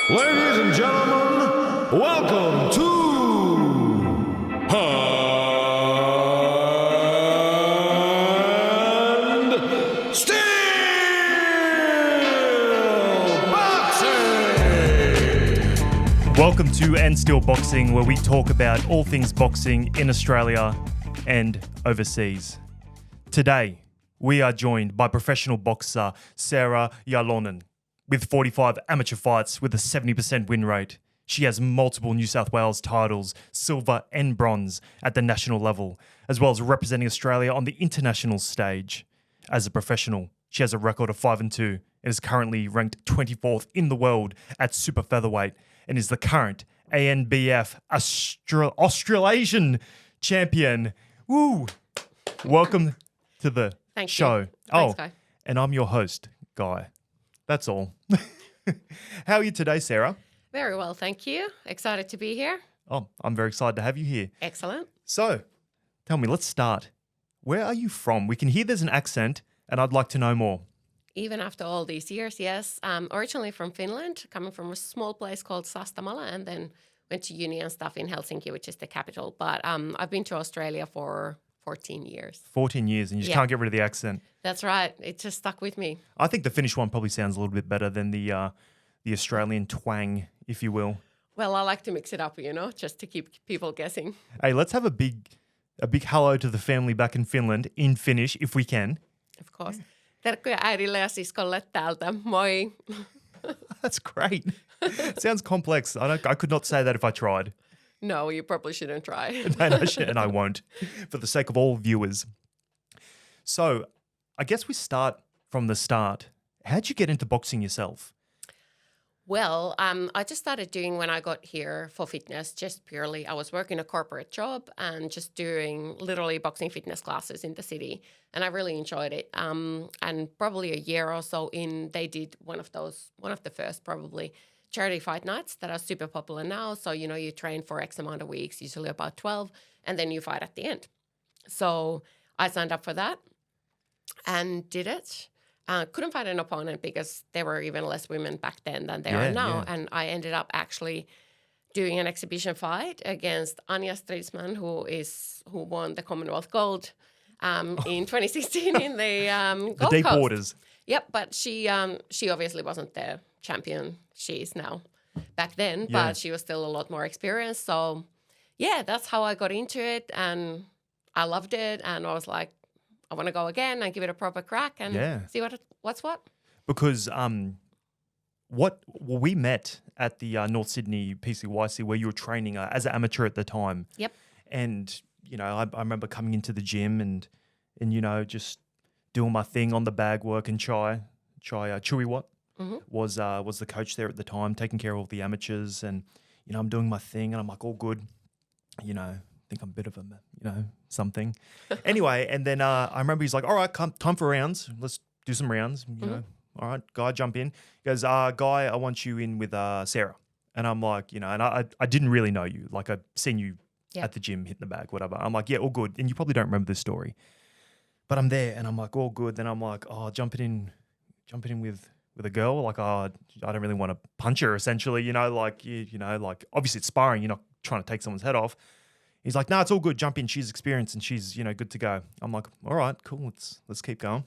Ladies and gentlemen, welcome to Hand Steel Boxing! Welcome to And Still Boxing, where we talk about all things boxing in Australia and overseas. Today, we are joined by professional boxer Sara Jalonen. With 45 amateur fights with a 70% win rate, she has multiple New South Wales titles, silver and bronze, at the national level, as well as representing Australia on the international stage. As a professional, she has a record of 5-2 and is currently ranked 24th in the world at super featherweight and is the current anbf Australasian champion. Woo! Welcome to the Thank show. you. Thanks, Guy. And I'm your host, Guy. That's all. How are you today, Sarah? Very well, thank you. Excited to be here. Oh, I'm very excited to have you here. Excellent. So, tell me, let's start. Where are you from? We can hear there's an accent, and I'd like to know more. Even after all these years, yes. Originally from Finland, coming from a small place called Sastamala, and then went to uni and stuff in Helsinki, which is the capital. But I've been to Australia for 14 years. 14 years, and you just can't get rid of the accent. That's right. It just stuck with me. I think the Finnish one probably sounds a little bit better than the Australian twang, if you will. Well, I like to mix it up, just to keep people guessing. Hey, let's have a big hello to the family back in Finland in Finnish, if we can. Of course. Terkkuja äidille ja siskolle täältä. Moi. That's great. Sounds complex. I could not say that if I tried. No, you probably shouldn't try. And I won't, for the sake of all viewers. So, I guess we start from the start. How'd you get into boxing yourself? Well, I just started doing when I got here for fitness, just purely. I was working a corporate job and just doing literally boxing fitness classes in the city. And I really enjoyed it. And probably a year or so in, they did one of the first probably charity fight nights that are super popular now. So, you train for X amount of weeks, usually about 12, and then you fight at the end. So I signed up for that and did it. Couldn't find an opponent because there were even less women back then than there are now. Yeah. And I ended up actually doing an exhibition fight against Anja Stridsman, who won the Commonwealth Gold in 2016 in the Gold The deep Coast. waters. Yep, but she obviously wasn't the champion she is now back then, but she was still a lot more experienced. So, yeah, that's how I got into it, and I loved it, and I was like, I want to go again and give it a proper crack and see what's what. Because we met at the North Sydney PCYC where you were training as an amateur at the time. Yep. And, I remember coming into the gym and just doing my thing on the bag work, and Chai Chewy Watt was the coach there at the time, taking care of all the amateurs, and I'm doing my thing and I'm like, all good, I think I'm a bit of a something. Anyway, and then I remember he's like, all right, time for rounds. Let's do some rounds. All right, Guy, jump in. He goes, Guy, I want you in with Sarah. And I'm like, and I didn't really know you. Like, I'd seen you at the gym hitting the bag, whatever. I'm like, yeah, all good. And you probably don't remember this story. But I'm there and I'm like, all good. Then I'm like, jumping in with a girl. Like, I don't really want to punch her, essentially. Like obviously it's sparring. You're not trying to take someone's head off. He's like, no, it's all good. Jump in. She's experienced and she's, good to go. I'm like, all right, cool. Let's keep going.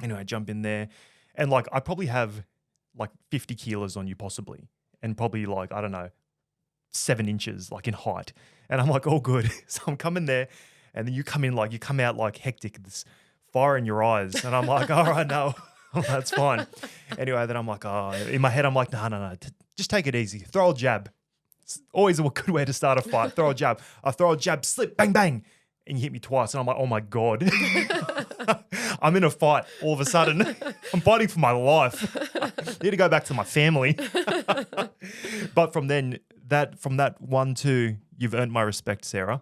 Anyway, I jump in there and like, I probably have like 50 kilos on you possibly. And probably like, I don't know, 7 inches like in height. And I'm like, all good. So I'm coming there and then you come out like hectic, this fire in your eyes. And I'm like, all right, no, that's fine. Anyway, then I'm like, in my head, I'm like, no, just take it easy. Throw a jab. It's always a good way to start a fight. Throw a jab. I throw a jab, slip, bang, bang. And you hit me twice. And I'm like, oh my God. I'm in a fight all of a sudden. I'm fighting for my life. I need to go back to my family. But from that 1-2, you've earned my respect, Sarah.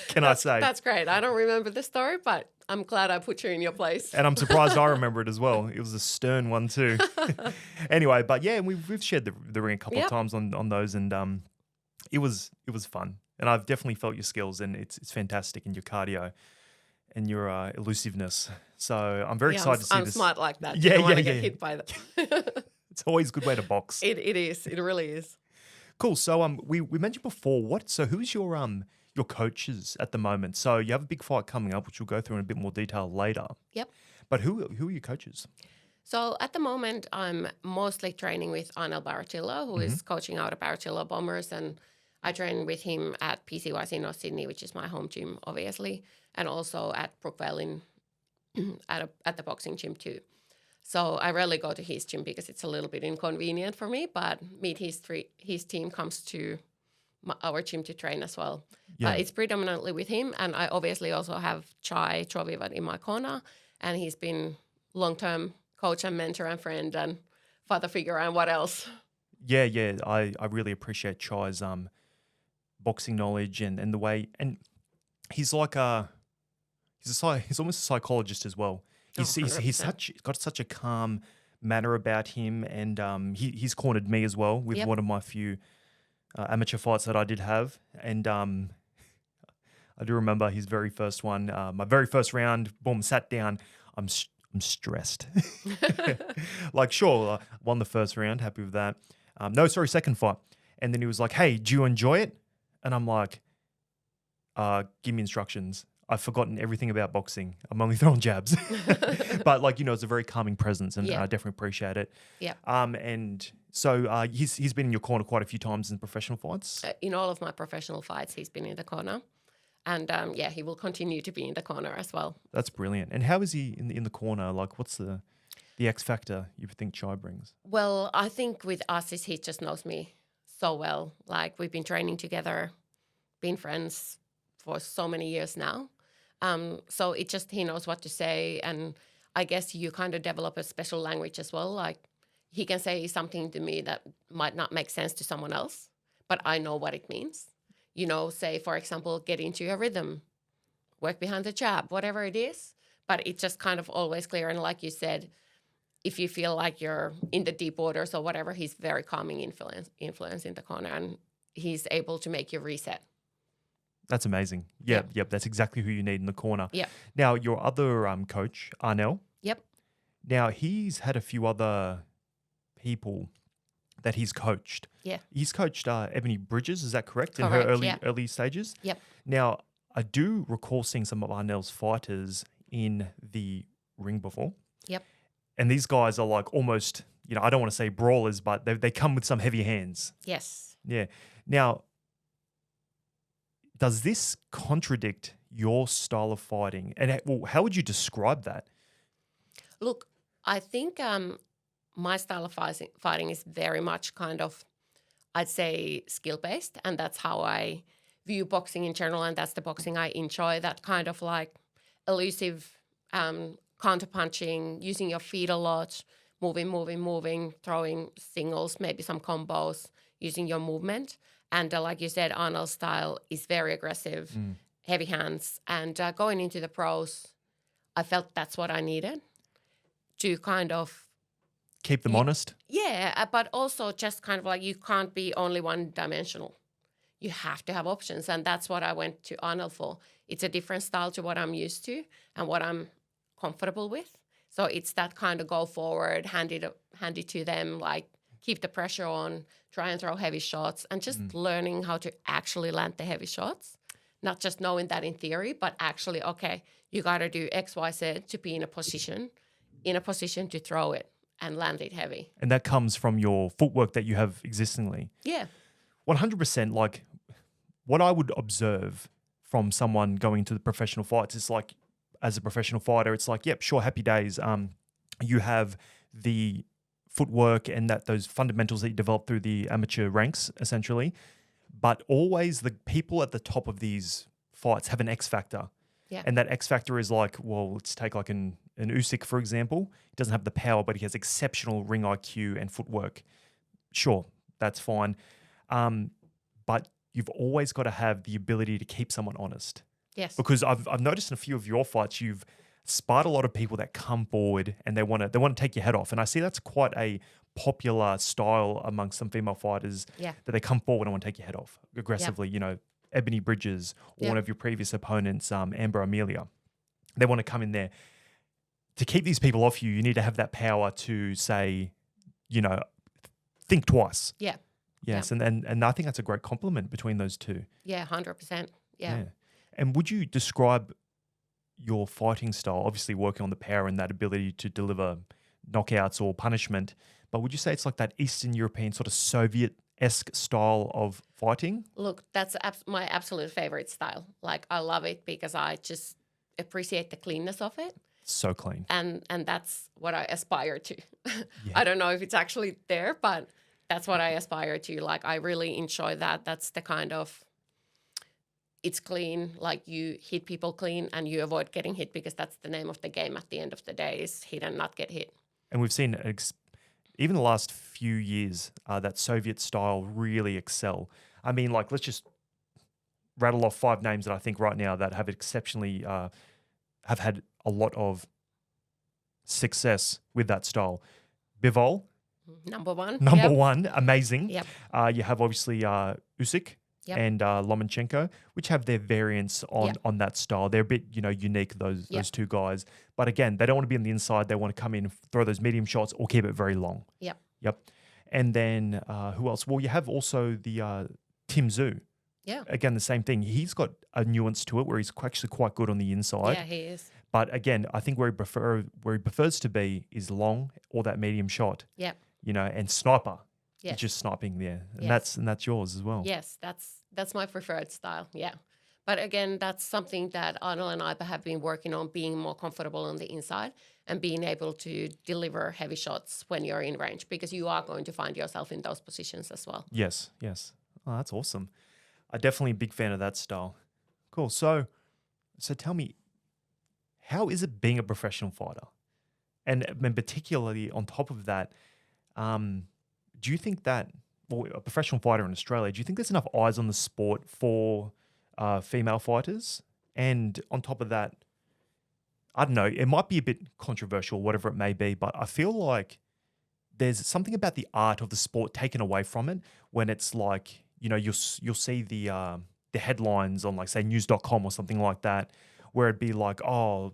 Can I say? That's great. I don't remember the story, but I'm glad I put you in your place. And I'm surprised I remember it as well. It was a stern one too. Anyway, but yeah, we've shared the ring a couple of times on those, and it was fun. And I've definitely felt your skills, and it's fantastic in your cardio and your elusiveness. So I'm very excited to see I'm this. smart like that. Yeah, you don't want to get hit by that. It's always a good way to box. It is. It really is. Cool. So we mentioned before who's your coaches at the moment? So you have a big fight coming up, which we'll go through in a bit more detail later. Yep. But who are your coaches? So at the moment, I'm mostly training with Arnel Baratilla, who is coaching out of Baratilla Bombers, and I train with him at PCYC North Sydney, which is my home gym, obviously, and also at Brookvale at the boxing gym too. So I rarely go to his gym because it's a little bit inconvenient for me, but his team comes to our gym to train as well. Yeah. It's predominantly with him, and I obviously also have Chai Chovivat in my corner, and he's been long-term coach and mentor and friend and father figure and what else. Yeah. I really appreciate Chai's boxing knowledge and the way, and he's like he's almost a psychologist as well. He's got such a calm manner about him, and he's cornered me as well with one of my few amateur fights that I did have, and I do remember his very first one, my very first round. Boom, sat down. I'm stressed. Sure, won the first round, happy with that. Second fight, and then he was like, "Hey, do you enjoy it?" And I'm like, "Give me instructions. I've forgotten everything about boxing. I'm only throwing jabs." But it's a very calming presence, and I definitely appreciate it. Yeah. And so he's been in your corner quite a few times in professional fights. In all of my professional fights, he's been in the corner, and he will continue to be in the corner as well. That's brilliant. And how is he in the corner? Like, what's the X factor you think Chai brings? Well, I think with us is he just knows me so well. Like, we've been training together, been friends for so many years now. So he knows what to say, and I guess you kind of develop a special language as well. Like, he can say something to me that might not make sense to someone else, but I know what it means. Say, for example, get into your rhythm, work behind the jab, whatever it is. But it's just kind of always clear. And like you said, if you feel like you're in the deep waters or whatever, he's very calming influence in the corner, and he's able to make you reset. That's amazing. Yep. That's exactly who you need in the corner. Yeah. Now, your other coach, Arnel. Yep. Now, he's had a few other people that he's coached. Yeah. He's coached Ebony Bridges, is that correct? Correct, In her early stages? Yep. Now, I do recall seeing some of Arnel's fighters in the ring before. Yep. And these guys are like almost, I don't want to say brawlers, but they come with some heavy hands. Yes. Yeah. Now, does this contradict your style of fighting? And how would you describe that? Look, I think my style of fighting is very much kind of, I'd say, skill-based, and that's how I view boxing in general, and that's the boxing I enjoy, that kind of like elusive counter-punching, using your feet a lot, moving, throwing singles, maybe some combos, using your movement. And like you said, Arnold's style is very aggressive, heavy hands. And going into the pros, I felt that's what I needed to kind of keep them honest. Yeah, but also just kind of like you can't be only one-dimensional. You have to have options, and that's what I went to Arnold for. It's a different style to what I'm used to and what I'm comfortable with. So it's that kind of go forward, hand it to them, like keep the pressure on, try and throw heavy shots, and just learning how to actually land the heavy shots. Not just knowing that in theory, but actually, okay, you got to do X, Y, Z to be in a position to throw it and land it heavy. And that comes from your footwork that you have existingly. Yeah. 100%. Like, what I would observe from someone going to the professional fights is like, as a professional fighter, it's like, yep, sure, happy days. You have the footwork and those fundamentals that you develop through the amateur ranks, essentially. But always the people at the top of these fights have an X factor. Yeah. And that X factor is like, well, let's take like an Usyk, for example. He doesn't have the power, but he has exceptional ring IQ and footwork. Sure, that's fine. But you've always got to have the ability to keep someone honest. Yes. Because I've noticed in a few of your fights, you've sparred a lot of people that come forward and they want to take your head off. And I see that's quite a popular style amongst some female fighters. Yeah. That they come forward and want to take your head off aggressively. Yeah. You know, Ebony Bridges or Yeah. one of your previous opponents, Amber Amelia. They want to come in there. To keep these people off you, you need to have that power to say, think twice. Yeah. Yes, and I think that's a great compliment between those two. Yeah, 100%. Yeah. And would you describe your fighting style, obviously working on the power and that ability to deliver knockouts or punishment, but would you say it's like that Eastern European sort of Soviet-esque style of fighting? Look, that's my absolute favorite style. Like, I love it because I just appreciate the cleanness of it. So clean. And that's what I aspire to. I don't know if it's actually there, but that's what I aspire to. Like, I really enjoy that. That's the kind of, it's clean, like you hit people clean and you avoid getting hit because that's the name of the game at the end of the day is hit and not get hit. And we've seen, even the last few years, that Soviet style really excel. I mean, like, let's just rattle off 5 names that I think right now that have exceptionally, have had a lot of success with that style. Bivol. Number one. Number one, amazing. Yep. You have obviously Usyk and Lomachenko, which have their variants on that style. They're a bit, unique, those two guys. But again, they don't want to be on the inside. They want to come in, throw those medium shots or keep it very long. Yep. And then who else? Well, you have also the Tim Tszyu. Yeah. Again, the same thing. He's got a nuance to it where he's actually quite good on the inside. Yeah, he is. But again, I think where he prefers to be is long or that medium shot. Yeah. And sniper. Yes. Just sniping there. And Yes. that's yours as well. Yes, that's my preferred style. Yeah. But again, that's something that Arnold and I have been working on, being more comfortable on the inside and being able to deliver heavy shots when you're in range, because you are going to find yourself in those positions as well. Yes. Oh, that's awesome. I'm definitely a big fan of that style. Cool. So tell me, how is it being a professional fighter? And particularly on top of that, do you think that, a professional fighter in Australia, do you think there's enough eyes on the sport for female fighters? And on top of that, I don't know, it might be a bit controversial, whatever it may be, but I feel like there's something about the art of the sport taken away from it when it's like, you'll see the headlines on, like, say, news.com or something like that, where it'd be like, oh,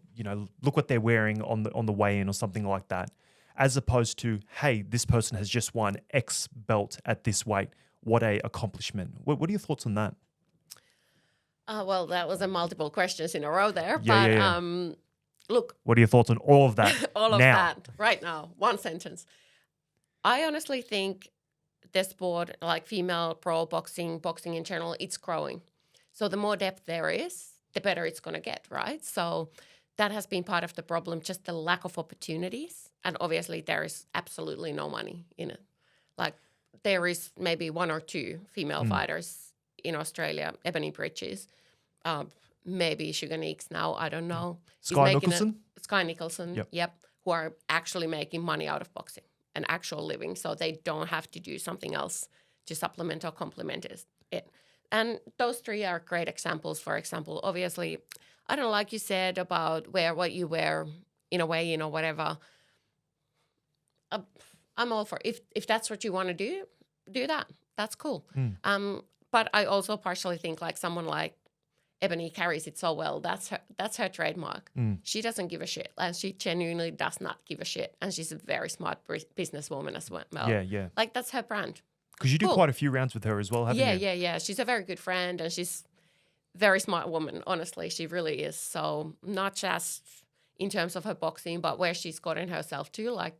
look what they're wearing on the weigh-in or something like that, as opposed to, hey, this person has just won X belt at this weight. What a accomplishment. What are your thoughts on that? Well, that was a multiple questions in a row there. Look. What are your thoughts on all of that? All of that right now. One sentence. I honestly think the sport, like female pro boxing in general, it's growing. So the more depth there is, the better it's going to get, right? So that has been part of the problem, just the lack of opportunities. And obviously there is absolutely no money in it. Like, there is maybe 1 or 2 female fighters in Australia, Ebony Bridges, maybe Sugar Neeks now, I don't know. Sky Nicholson? Yep, who are actually making money out of boxing, an actual living, so they don't have to do something else to supplement or complement it. And those 3 are great examples. For example, obviously, I don't know, like you said about what you wear in a way, whatever. I'm all for if that's what you want to do that. That's cool. But I also partially think like someone like Ebony carries it so well. That's her trademark. She doesn't give a shit, and she genuinely does not give a shit. And she's a very smart businesswoman as well. Yeah. Like, that's her brand. Because you do quite a few rounds with her as well, haven't you? Yeah. She's a very good friend, and she's a very smart woman. Honestly, she really is. So not just in terms of her boxing, but where she's gotten herself to. Like,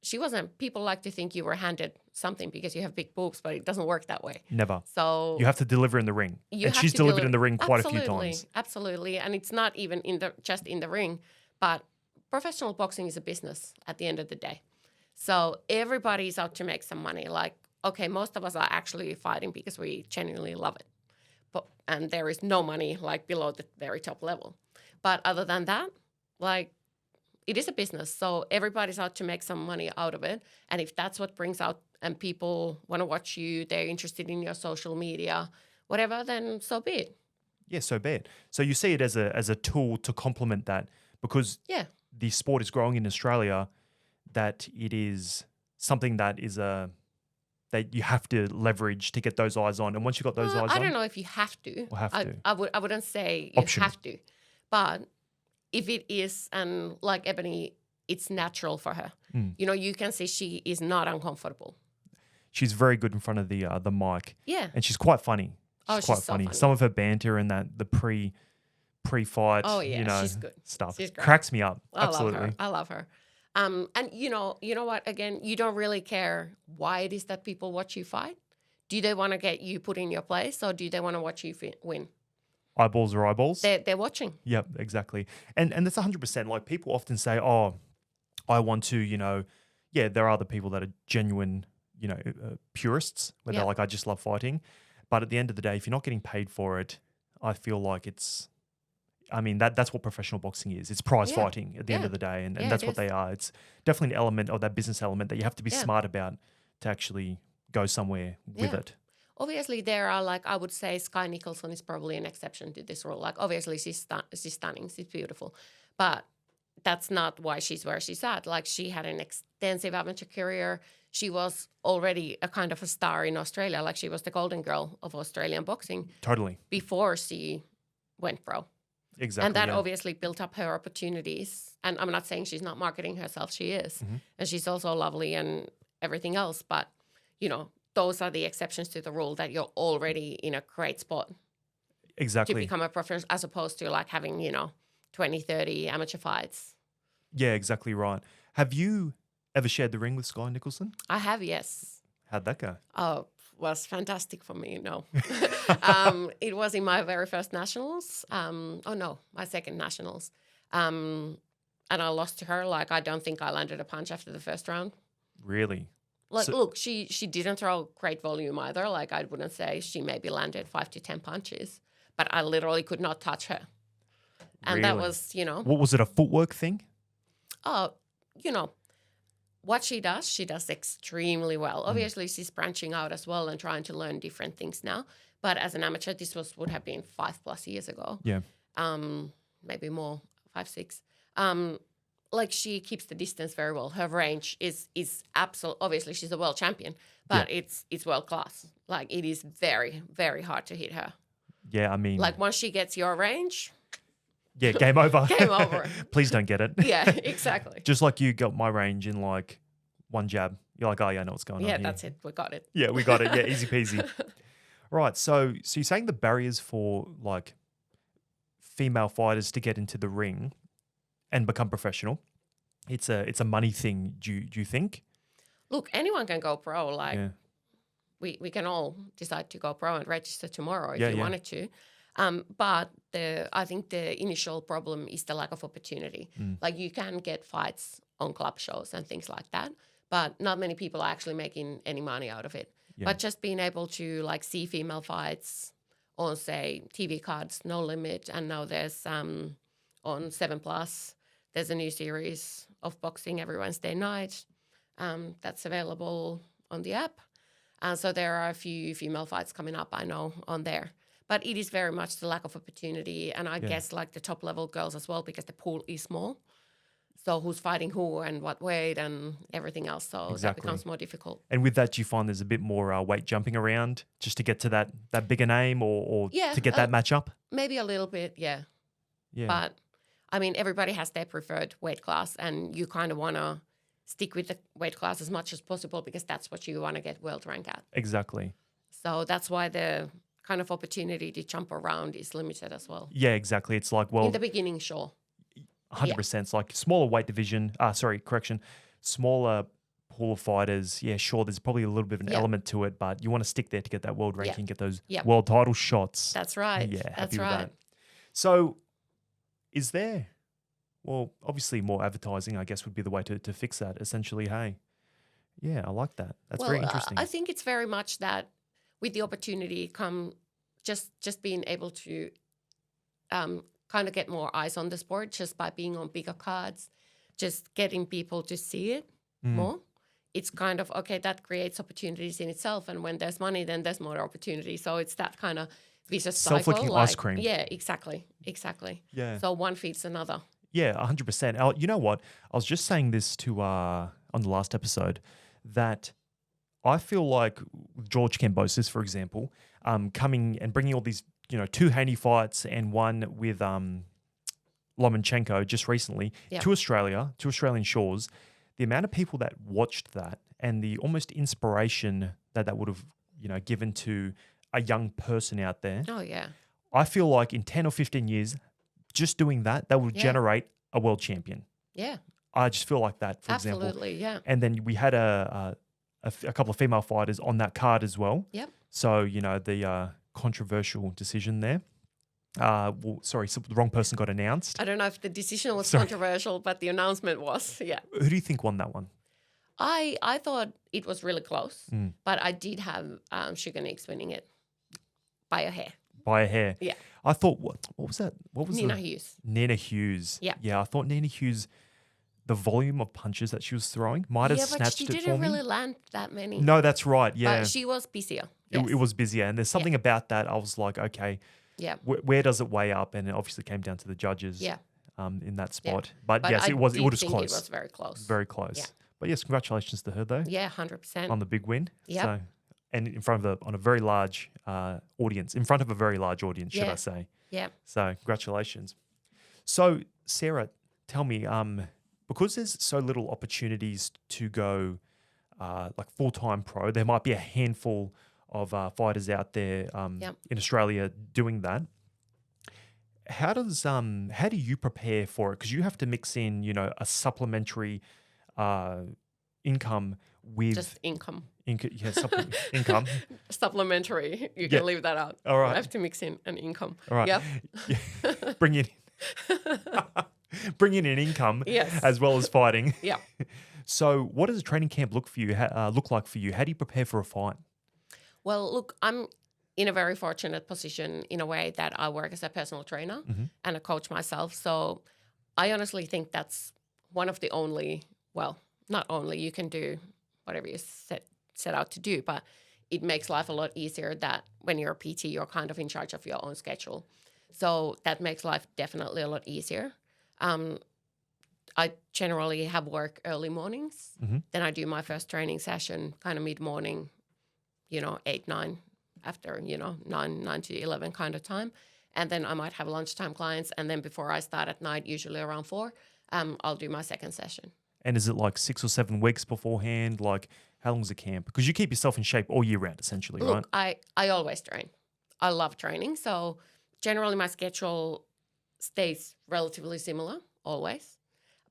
she wasn't. People like to think you were handed something because you have big boobs, but it doesn't work that way. Never. So you have to deliver in the ring, and she's delivered in the ring quite a few times. Absolutely, and it's not even just in the ring, but professional boxing is a business at the end of the day. So everybody's out to make some money. Like, okay, most of us are actually fighting because we genuinely love it, and there is no money like below the very top level. But other than that, like, it is a business, so everybody's out to make some money out of it. And if that's what brings out and people want to watch you, they're interested in your social media, whatever, then so be it. Yeah, so be it. So you see it as a tool to complement that, because the sport is growing in Australia, that it is something that is that you have to leverage to get those eyes on. And once you've got those eyes on... I don't know if you have to. Or have to. I wouldn't say you Optional. have to. But if it is, and like Ebony it's natural for her. You know, you can see she is not uncomfortable. She's very good in front of the mic. Yeah. And she's quite funny. She's Quite so funny. funny. Some of her banter and the pre-fight, Oh, yeah, you know, she's good. stuff She's great. cracks me up. I Absolutely. love her. I love her. And you know what? Again, you don't really care why it is that people watch you fight. Do they want to get you put in your place, or do they want to watch you win? Eyeballs are eyeballs. They're watching. Yep, exactly. And that's 100%. Like people often say, "Oh, I want to," you know. Yeah, there are the people that are genuine, you know, purists where they're like, "I just love fighting," but at the end of the day, if you're not getting paid for it, I feel like it's. I mean, that's what professional boxing is. It's prize fighting at the end of the day, and that's what they are. It's definitely an element of that business element that you have to be smart about to actually go somewhere with it. Obviously, there are, like, I would say Sky Nicholson is probably an exception to this rule. Like, obviously, she's stunning, she's beautiful, but that's not why she's where she's at. Like, she had an extensive amateur career. She was already a kind of a star in Australia. Like, she was the golden girl of Australian boxing. Totally. Before she went pro. Exactly. And that obviously built up her opportunities. And I'm not saying she's not marketing herself. She is. And she's also lovely and everything else. But, you know, those are the exceptions to the rule, that you're already in a great spot Exactly. to become a professional, as opposed to like having, you know, 20, 30 amateur fights. Yeah, exactly right. Have you ever shared the ring with Sky Nicholson? I have, yes. How'd that go? Oh, was fantastic for me. No, it was in my very first nationals. My second nationals. And I lost to her. Like, I don't think I landed a punch after the first round. Really? Like, look, she didn't throw great volume either. Like, I wouldn't say she maybe landed 5 to 10 punches, but I literally could not touch her. And that was, you know. What was it, a footwork thing? Oh, you know, what she does extremely well. Obviously, she's branching out as well and trying to learn different things now. But as an amateur, this would have been 5+ years ago. Yeah. Maybe more, 5, 6. Like, she keeps the distance very well. Her range is absolute. Obviously, she's a world champion, but it's world class. Like, it is very, very hard to hit her. Yeah, I mean, like, once she gets your range. Yeah, game over. Game over. Please don't get it. Yeah, exactly. Just like you got my range in like one jab. You're like, oh yeah, I know what's going on. Yeah, here. that's it. We got it. Yeah, we got it. Yeah, easy peasy. Right. So you're saying the barriers for like female fighters to get into the ring and become professional, it's a money thing. Do you think? Look, anyone can go pro. Like, we can all decide to go pro and register tomorrow if you wanted to. But I think the initial problem is the lack of opportunity. Like, you can get fights on club shows and things like that, but not many people are actually making any money out of it. Yeah. But just being able to like see female fights on, say, TV cards, No Limit, and now there's on 7+, there's a new series of boxing every Wednesday night that's available on the app. So there are a few female fights coming up, I know, on there. But it is very much the lack of opportunity, and I guess like the top level girls as well, because the pool is small. So who's fighting who and what weight and everything else. So that becomes more difficult. And with that, do you find there's a bit more weight jumping around just to get to that bigger name or to get that matchup? Maybe a little bit, yeah. But I mean, everybody has their preferred weight class, and you kind of want to stick with the weight class as much as possible because that's what you want to get world rank at. Exactly. So that's why the kind of opportunity to jump around is limited as well. Yeah, exactly. It's like, well, in the beginning, sure. 100%. It's like smaller weight division. Smaller pool of fighters. Yeah, sure. There's probably a little bit of an element to it, but you want to stick there to get that world ranking, get those world title shots. That's right. Yeah, that's happy right. with that. So, is there? Well, obviously, more advertising, I guess, would be the way to fix that. Essentially, hey, yeah, I like that. That's very interesting. I think it's very much that with the opportunity come just being able to kind of get more eyes on the sport just by being on bigger cards, just getting people to see it more. It's kind of, okay, that creates opportunities in itself. And when there's money, then there's more opportunity. So it's that kind of vicious cycle. Self-licking ice cream. Yeah, exactly. Yeah. So one feeds another. Yeah, 100%. You know what? I was just saying this to on the last episode that I feel like George Kambosos, for example, coming and bringing all these, 2 Haney fights and one with Lomachenko just recently Yep. to Australia, to Australian shores, the amount of people that watched that and the almost inspiration that would have, given to a young person out there. Oh, yeah. I feel like in 10 or 15 years, just doing that would Yeah. generate a world champion. Yeah. I just feel like that, for example. Absolutely. Yeah. And then we had a couple of female fighters on that card as well. Yep. So, the controversial decision there. So the wrong person got announced. I don't know if the decision was Sorry. controversial, but the announcement was. Yeah. Who do you think won that one? I thought it was really close, Mm. but I did have Sugar Nicks winning it by a hair. By a hair. Yeah. I thought, what was that? What was Nina Hughes. Nina Hughes. Yeah. Yeah, I thought Nina Hughes, the volume of punches that she was throwing might have Yeah, but snatched she it for didn't me. really land that many. No, that's right. Yeah. But she was busier. It Yes. was busier. And there's something about that. I was like, okay, Yeah. where does it weigh up? And it obviously came down to the judges Yeah. in that Yeah. spot. But, But yes, I it was did close. think it was very close. Very close. Yeah. But yes, congratulations to her though Yeah, 100%. on the big win. Yep. So, and in front of on a very large audience, should Yeah. I say? Yeah. So congratulations. So Sarah, tell me, because there's so little opportunities to go like full-time pro, there might be a handful of fighters out there Yep. in Australia doing that. How do you prepare for it? Because you have to mix in, a supplementary income with Just income. income. Supplementary. You Yeah. can leave that out. All right. I have to mix in an income. All right. Yep. Yeah. Bring in an income Yes. as well as fighting. Yeah. So, what does a training camp look like for you? How do you prepare for a fight? Well, look, I'm in a very fortunate position in a way that I work as a personal trainer and a coach myself. So I honestly think that's one of the only, well, not only, you can do whatever you set out to do, but it makes life a lot easier that when you're a PT, you're kind of in charge of your own schedule. So that makes life definitely a lot easier. I generally have work early mornings. Then I do my first training session kind of mid-morning, 8, 9, after, 9 to 11 kind of time. And then I might have lunchtime clients. And then before I start at night, usually around 4, I'll do my second session. And is it like 6 or 7 weeks beforehand? Like, how long is the camp? Because you keep yourself in shape all year round, essentially, right? Look, I always train. I love training. So generally my schedule stays relatively similar always,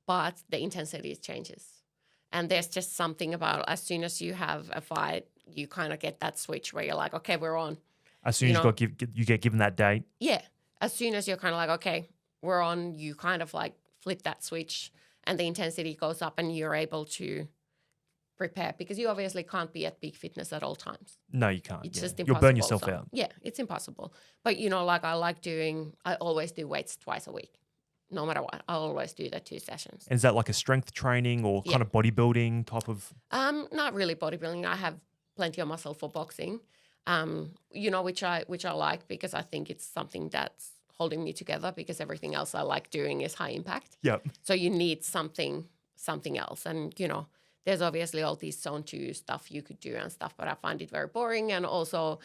but the intensity changes. And there's just something about as soon as you have a fight, you kind of get that switch where you're like, okay, we're on. As soon as you get given that date. Yeah. As soon as you're kind of like, okay, we're on, you kind of like flip that switch and the intensity goes up and you're able to prepare because you obviously can't be at peak fitness at all times. No, you can't. It's yeah. just You'll impossible. burn yourself So, out. Yeah, it's impossible. But, I always do weights twice a week. No matter what, I'll always do the 2 sessions. And is that like a strength training or kind of bodybuilding type of? Not really bodybuilding. I have plenty of muscle for boxing, which I like because I think it's something that's holding me together because everything else I like doing is high impact. Yep. So you need something else. And, there's obviously all these zone 2 stuff you could do and stuff, but I find it very boring. And also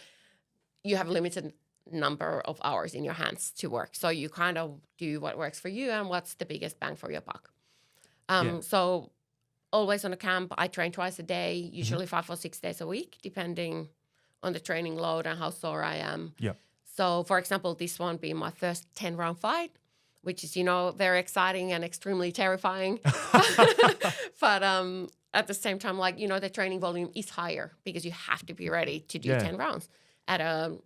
you have limited number of hours in your hands to work. So you kind of do what works for you and what's the biggest bang for your buck. So always on a camp, I train twice a day, usually 5 or 6 days a week, depending on the training load and how sore I am. Yeah. So for example, this one being my first 10-round fight, which is, very exciting and extremely terrifying. But at the same time, the training volume is higher because you have to be ready to do 10 rounds at a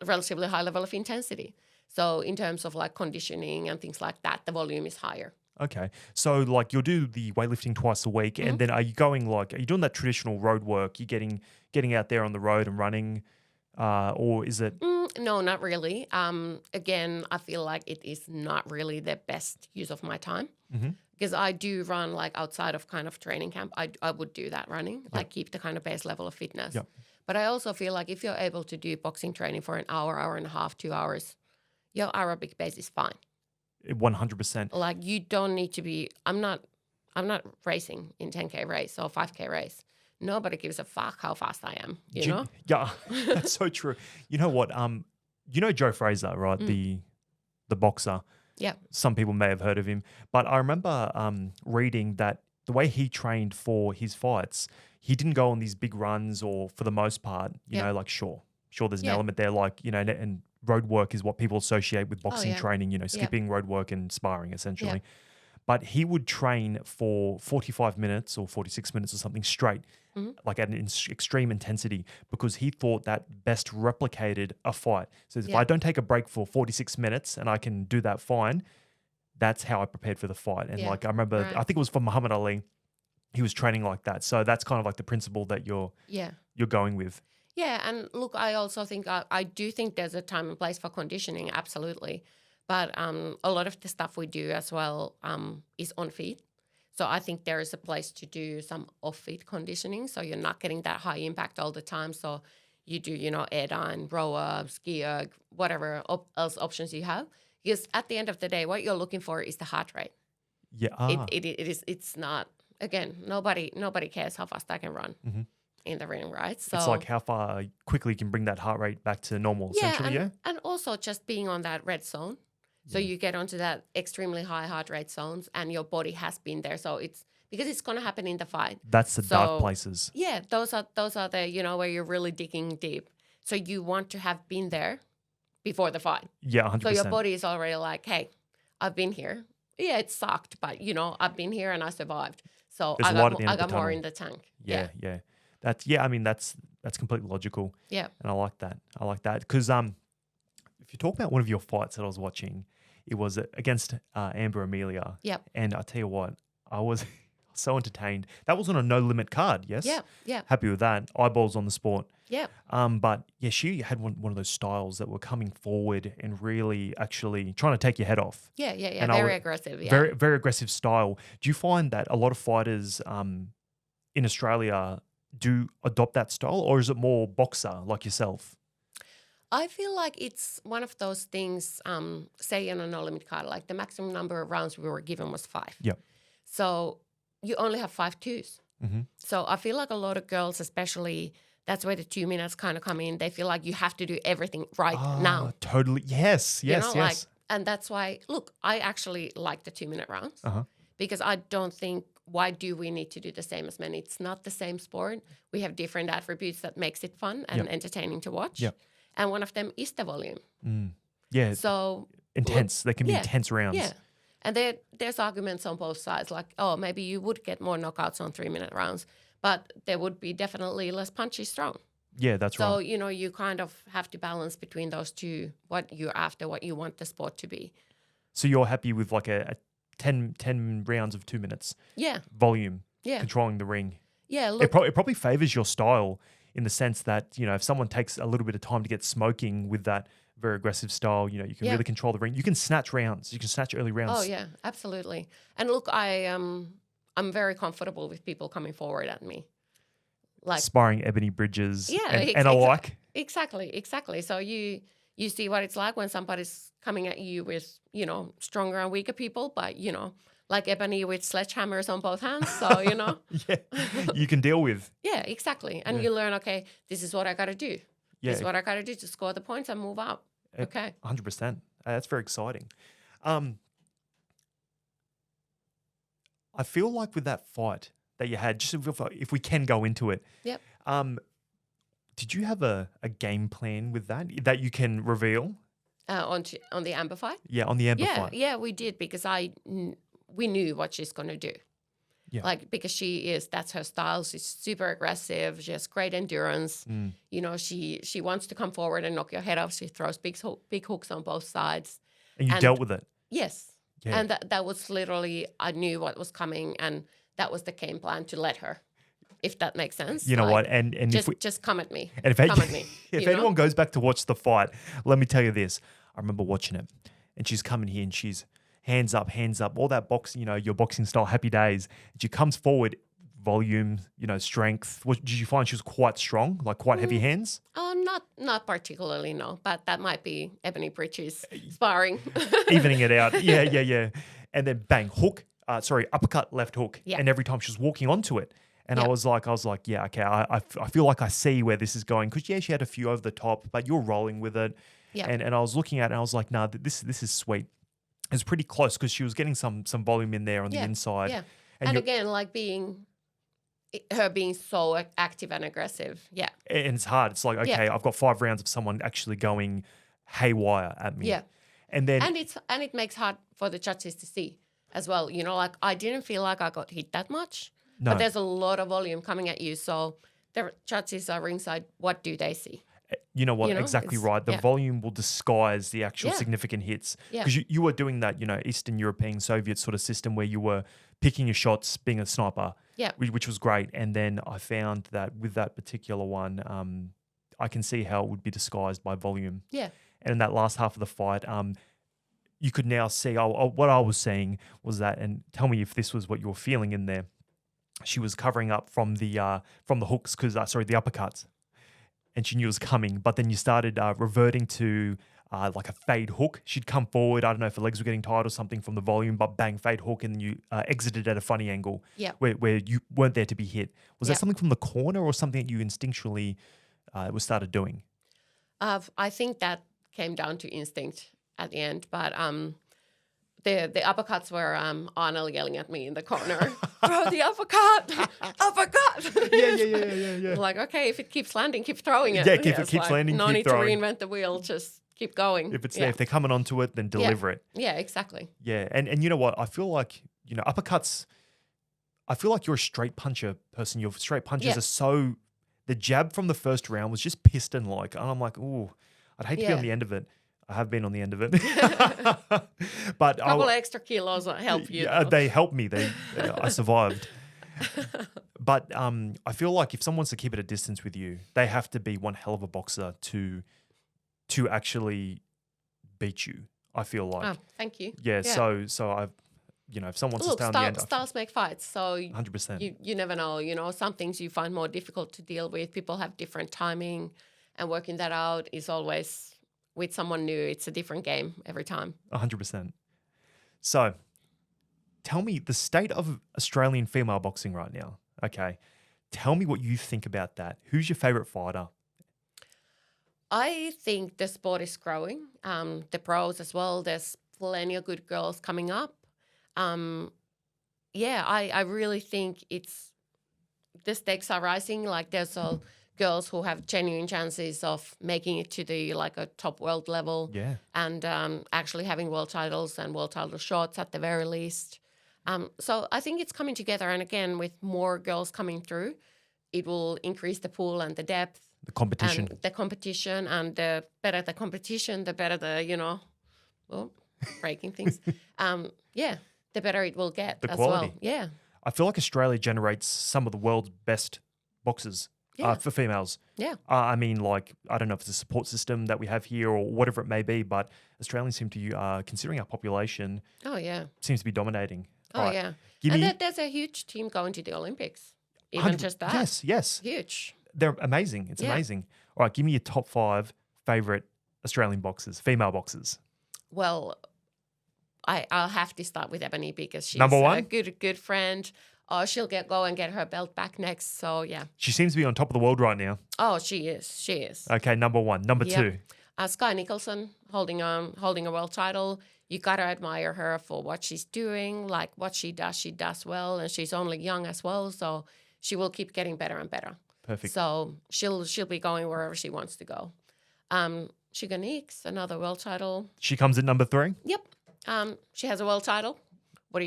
relatively high level of intensity. So in terms of conditioning and things like that, the volume is higher. Okay. So you'll do the weightlifting twice a week and then are you doing that traditional road work? You're getting out there on the road and running or is it? No, not really. Again, I feel like it is not really the best use of my time because I do run outside of kind of training camp. I would do that running, keep the kind of base level of fitness. Yep. But I also feel like if you're able to do boxing training for an hour, hour and a half, 2 hours, your aerobic base is fine. 100%. You don't need to be. I'm not racing in 10K race or 5K race. Nobody gives a fuck how fast I am. You know? Yeah, that's so true. You know what? Joe Fraser, right? The boxer. Yeah. Some people may have heard of him, but I remember reading that the way he trained for his fights, he didn't go on these big runs, or for the most part, you know, like sure, there's an element there, like, you know, and road work is what people associate with boxing training, you know, skipping road work and sparring essentially. But he would train for 45 minutes or 46 minutes or something straight, like at an extreme intensity, because he thought that best replicated a fight. So if I don't take a break for 46 minutes and I can do that fine, that's how I prepared for the fight. And like I remember, I think it was for Muhammad Ali, he was training like that. So that's kind of like the principle that you're going with. Yeah, and look, I also think I do think there's a time and place for conditioning, absolutely. But a lot of the stuff we do as well is on feet. So I think there is a place to do some off-feet conditioning, so you're not getting that high impact all the time. So you do, you know, air down, row up, ski erg, whatever else options you have. Because at the end of the day, what you're looking for is the heart rate. Yeah. It's not, again, nobody cares how fast I can run in the ring, right? So it's like how far quickly you can bring that heart rate back to normal, essentially, and also just being on that red zone. So you get onto that extremely high heart rate zones and your body has been there. So it's because it's going to happen in the fight. That's the dark places. Yeah, those are the, you know, where you're really digging deep. So you want to have been there before the fight. Yeah, 100%. So your body is already like, hey, I've been here. Yeah, it sucked, but, you know, I've been here and I survived. So I got more in the tank. Yeah. I mean, that's completely logical. Yeah. And I like that. Because if you talk about one of your fights that I was watching, it was against Amber Amelia. Yep. And I tell you what, I was so entertained. That was on a no limit card, yes? Yeah. Happy with that. Eyeballs on the sport. Yeah. But yeah, she had one of those styles that were coming forward and really actually trying to take your head off. Yeah. And very aggressive. Yeah. Very, very aggressive style. Do you find that a lot of fighters in Australia do adopt that style, or is it more boxer like yourself? I feel like it's one of those things, say in a no-limit card, like the maximum number of rounds we were given was 5. Yep. So you only have 5 twos. So I feel like a lot of girls, especially, that's where the 2 minutes kind of come in. They feel like you have to do everything right now. Totally. Yes. Like, and that's why, look, I actually like the 2 minute rounds because I don't think, why do we need to do the same as men? It's not the same sport. We have different attributes that makes it fun and entertaining to watch. Yep. And one of them is the volume. Yeah. So intense. They can be intense rounds. Yeah. And there's arguments on both sides, like, oh, maybe you would get more knockouts on 3 minute rounds, but there would be definitely less punches thrown. Yeah, that's right. So, you know, you kind of have to balance between those two, what you're after, what you want the sport to be. So you're happy with like a 10 rounds of 2 minutes? Yeah. Volume. Yeah. Controlling the ring. Yeah. Look, it probably favors your style in the sense that, you know, if someone takes a little bit of time to get smoking with that very aggressive style, you know, you can really control the ring. You can snatch rounds. You can snatch early rounds. Oh, yeah, absolutely. And look, I'm very comfortable with people coming forward at me. Like sparring Ebony Bridges and alike. Exactly. So you see what it's like when somebody's coming at you with, you know, stronger and weaker people, but, you know, like Ebony with sledgehammers on both hands. So, you know. You can deal with. Yeah, exactly. And you learn, okay, this is what I got to do. Yeah. This is what I got to do to score the points and move up. Okay. 100%. That's very exciting. I feel like with that fight that you had, just if we can go into it. Yep. Did you have a game plan with that you can reveal? On the Amber fight? Yeah, on the Amber fight. Yeah, we did because we knew what she's going to do. Yeah. Like, because that's her style. She's super aggressive. She has great endurance. You know, she wants to come forward and knock your head off. She throws big hooks on both sides. And you dealt with it? Yes. Yeah. And that was literally, I knew what was coming, and that was the game plan, to let her, if that makes sense. You know what? And just come at me. And come at me. If anyone goes back to watch the fight, let me tell you this. I remember watching it, and she's coming here and she's hands up, all that boxing, you know, your boxing style, happy days. And she comes forward, volume, you know, strength. Did you find she was quite strong, like quite heavy hands? Oh, not particularly, no. But that might be Ebony Bridges sparring. Evening it out. Yeah. And then bang, hook. Uppercut, left hook. Yeah. And every time she was walking onto it. And I was like, yeah, okay, I feel like I see where this is going. Because, she had a few over the top, but you're rolling with it. Yeah. And I was looking at it and I was like, nah, this is sweet. It was pretty close because she was getting some volume in there on the inside. Yeah. And And you're- again, like her being so active and aggressive. Yeah. And it's hard. It's like, okay, I've got 5 rounds of someone actually going haywire at me. Yeah. And then And it makes hard for the judges to see as well. You know, like I didn't feel like I got hit that much, No. but there's a lot of volume coming at you. So the judges are ringside. What do they see? you know what? You know, exactly it's- right. The yeah. volume will disguise the actual Yeah. significant hits. Yeah. Because you were doing that, Eastern European, Soviet sort of system where you were picking your shots, being a sniper, Yeah. which was great. And then I found that with that particular one, I can see how it would be disguised by volume. Yeah. And in that last half of the fight, you could now see what I was seeing was that, and tell me if this was what you were feeling in there. She was covering up from the hooks, the uppercuts, and she knew it was coming. But then you started reverting to like a fade hook. She'd come forward. I don't know if her legs were getting tired or something from the volume, but bang, fade hook, and then you exited at a funny angle Yeah. where you weren't there to be hit. Was Yeah. that something from the corner or something that you instinctually started doing? I think that came down to instinct at the end, but the uppercuts were Arnold yelling at me in the corner, throw the uppercut, uppercut. Yeah. Like, okay, if it keeps landing, keep throwing it. Yeah, if it it's keeps landing, no keep need throwing. to reinvent the wheel, just keep going. If it's yeah. there, if they're coming onto it, then deliver it. Yeah, exactly. Yeah, and you know what? I feel like, uppercuts, I feel like you're a straight puncher person. Your straight punches Yeah. are so, the jab from the first round was just piston-like. And I'm like, ooh, I'd hate to be on Yeah. the end of it. I have been on the end of it. But A couple of extra kilos will help you. yeah, though. they helped me. I survived. But I feel like if someone wants to keep it a distance with you, they have to be one hell of a boxer to actually beat you. I feel like. Oh, thank you. Yeah. So I've, if someone wants Look, to stay on the end, styles make fights, so 100%. you never know. Some things you find more difficult to deal with. People have different timing, and working that out is always with someone new. It's a different game every time. 100%. So, tell me the state of Australian female boxing right now. Okay. Tell me what you think about that. Who's your favorite fighter? I think the sport is growing. The pros as well. There's plenty of good girls coming up. I really think the stakes are rising. Like there's girls who have genuine chances of making it to the a top world level. Yeah. And actually having world titles and world title shots at the very least. So I think it's coming together. And again, with more girls coming through, it will increase the pool and the depth. The competition. And the competition, and the better the competition, the better breaking things. The better it will get The as quality. well. Yeah. I feel like Australia generates some of the world's best boxers Yeah. for females. Yeah. I mean, I don't know if it's a support system that we have here or whatever it may be, but Australians seem to, considering our population, Oh, yeah. seems to be dominating. Oh, All right. yeah. Give And me there's a huge team going to the Olympics. Even 100 just that. Yes. Huge. They're amazing. It's Yeah. amazing. All right, give me your top 5 favorite Australian boxers, female boxers. Well, I'll have to start with Ebony because she's Number one? a good friend. Oh, she'll go and get her belt back next. So, yeah. She seems to be on top of the world right now. Oh, she is. She is. Okay, number 1. Number Yep. 2. Sky Nicholson holding a world title. You gotta admire her for what she's doing, like what she does well, and she's only young as well, so she will keep getting better and better. Perfect. So she'll be going wherever she wants to go. Sugar Neeks, another world title. She comes at number 3. Yep. She has a world title. How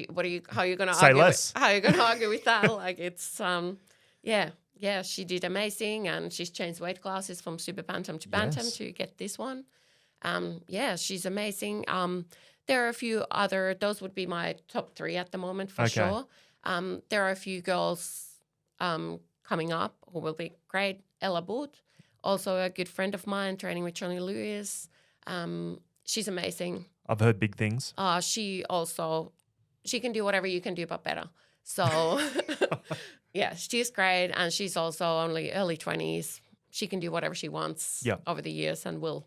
are you gonna Say argue less. how are you gonna argue with that? Like it's yeah, she did amazing, and she's changed weight classes from super bantam to bantam Yes. to get this one. She's amazing. There are a few other, those would be my top 3 at the moment for Okay. sure. There are a few girls coming up who will be great. Ella Booth, also a good friend of mine, training with Johnny Lewis. She's amazing. I've heard big things. She can do whatever you can do, but better. So, yeah, she's great. And she's also only early 20s. She can do whatever she wants Yeah. over the years and will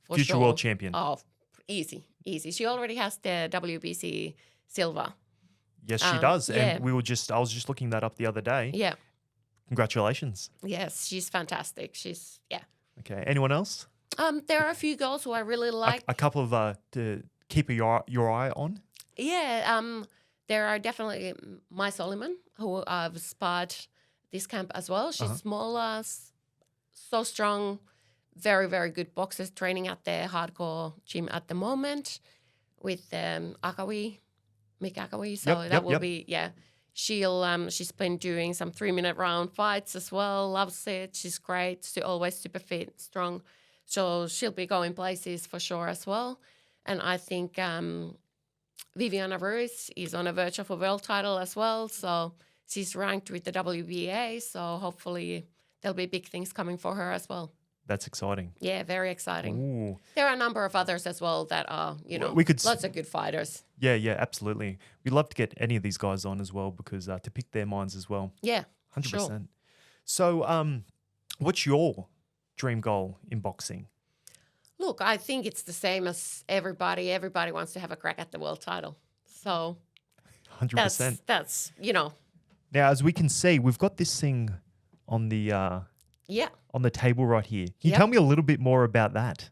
for Future sure. world champion. Oh, easy. She already has the WBC silver. Yes, she does. yeah. And I was just looking that up the other day. Yeah. Congratulations. Yes, she's fantastic. Yeah. Okay. Anyone else? There are a few girls who I really like. A couple of keep your eye on? Yeah, there are definitely Mai Soliman, who I've sparred this camp as well. She's smaller, so strong, very, very good boxers, training at the hardcore gym at the moment with Akawi, Mick Akawi. So that will be, she's been doing some 3-minute round fights as well, loves it. She's great, always super fit, strong. So she'll be going places for sure as well. And I think Viviana Ruiz is on a verge of a world title as well. So she's ranked with the WBA. So hopefully there'll be big things coming for her as well. That's exciting. Yeah, very exciting. Ooh. There are a number of others as well that are, lots of good fighters. Yeah, absolutely. We'd love to get any of these guys on as well because to pick their minds as well. Yeah, 100%. sure. So what's your dream goal in boxing? Look, I think it's the same as everybody. Everybody wants to have a crack at the world title. So 100%. That's Now, as we can see, we've got this thing on the on the table right here. Can you tell me a little bit more about that?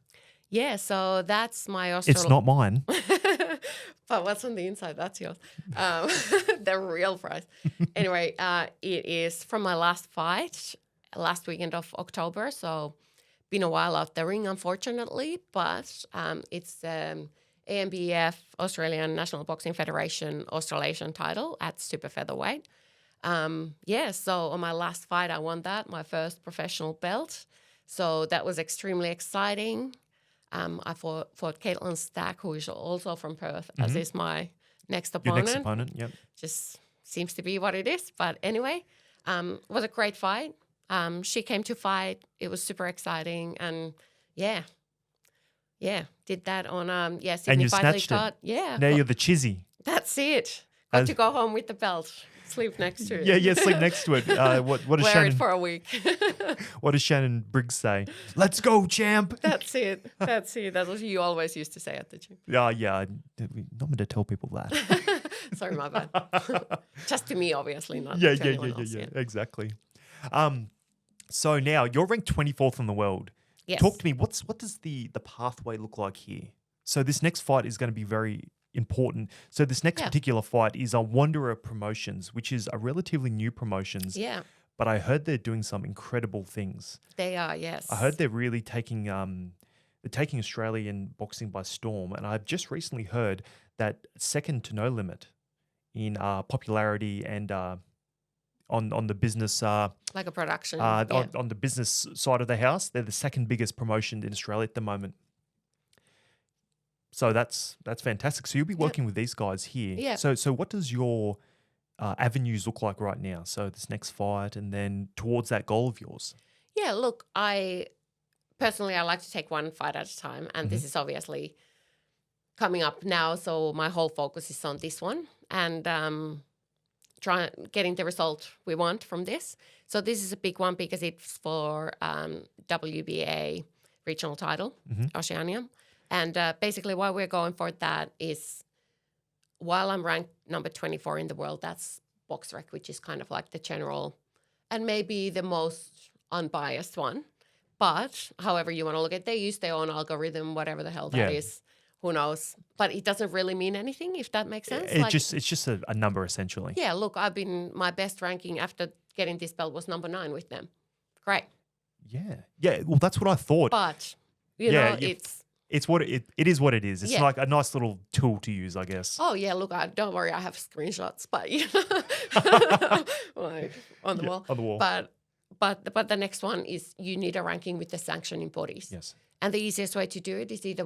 Yeah, so that's my It's not mine. But what's on the inside? That's yours. The real prize. Anyway, it is from my last fight, last weekend of October. So been a while out the ring, unfortunately, but it's anbf, Australian National Boxing Federation, Australasian title at super featherweight. So on my last fight, I won that, my first professional belt. So that was extremely exciting. I fought Caitlin Stack, who is also from Perth, as is my next opponent. Your next opponent, yep. Just seems to be what it is. But anyway, it was a great fight. She came to fight. It was super exciting. And did that on Sydney and you Fight League snatched card. it. Yeah. Now you're the chizzy. That's it. Got to go home with the belt. Sleep next to it. Yeah, sleep next to it. What does Wear Shannon it for a week. What does Shannon Briggs say? Let's go, champ. That's it. That's what you always used to say at the gym. Yeah. Not meant to tell people that. Sorry, my bad. Just to me, obviously, not Yeah, to anyone else. Exactly. So now you're ranked 24th in the world. Yes. Talk to me. What does the pathway look like here? So this next fight is going to be very important. So this next particular fight is a Wanderer Promotions, which is a relatively new promotions. Yeah. But I heard they're doing some incredible things. They are, yes. I heard they're really taking Australian boxing by storm, and I've just recently heard that second to no limit in popularity and on the business like a production. on the business side of the house, they're the second biggest promotion in Australia at the moment. So that's fantastic. So you'll be working with these guys here. Yeah. So what does your avenues look like right now? So this next fight and then towards that goal of yours. Yeah, look, I like to take one fight at a time, and this is obviously coming up now. So my whole focus is on this one and getting the result we want from this. So this is a big one because it's for WBA regional title, Oceania. And basically why we're going for that is while I'm ranked number 24 in the world, that's BoxRec, which is kind of like the general and maybe the most unbiased one. But however you want to look at it, they use their own algorithm, whatever the hell that is. Who knows? But it doesn't really mean anything, if that makes sense. It's just a number essentially. Yeah, look, my best ranking after getting this belt was number 9 with them. Great. Yeah. Well, that's what I thought. But, it's what it is what it is. It's like a nice little tool to use, I guess. Oh yeah, look, don't worry, I have screenshots, but like on the wall. On the wall. But the next one is you need a ranking with the sanctioning bodies. Yes. And the easiest way to do it is either